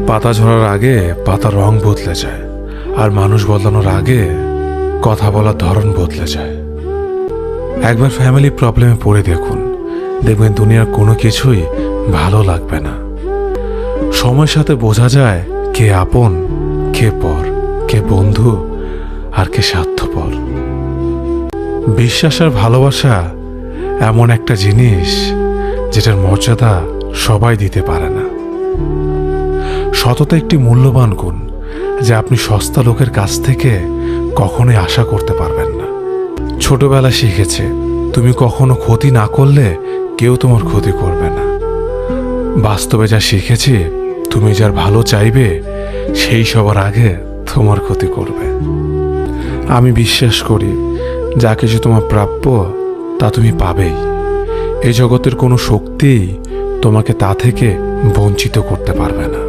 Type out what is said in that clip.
পাতা ঝরার আগে পাতার রং বদলে যায়, আর মানুষ বদলানোর আগে কথা বলার ধরন বদলে যায়। একবার ফ্যামিলি প্রবলেমে পড়ে দেখুন, দেখবেন দুনিয়ার কোনো কিছুই ভালো লাগবে না। সময়ের সাথে বোঝা যায় কে আপন, কে পর, কে বন্ধু, আর কে স্বার্থপর। বিশ্বাস আর ভালোবাসা এমন একটা জিনিস যেটার মর্যাদা সবাই দিতে পারে না। সততা একটি মূল্যবান গুণ যা আপনি সস্তা লোকের কাছ থেকে কখনোই আশা করতে পারবেন না। ছোটবেলা শিখেছে, তুমি কখনো ক্ষতি না করলে কেউ তোমার ক্ষতি করবে না। বাস্তবে যা শিখেছি, তুমি যার ভালো চাইবে সেই সবার আগে তোমার ক্ষতি করবে। আমি বিশ্বাস করি, যা কিছু তোমার প্রাপ্য তা তুমি পাবেই। এই জগতের কোনো শক্তিই তোমাকে তা থেকে বঞ্চিত করতে পারবে না।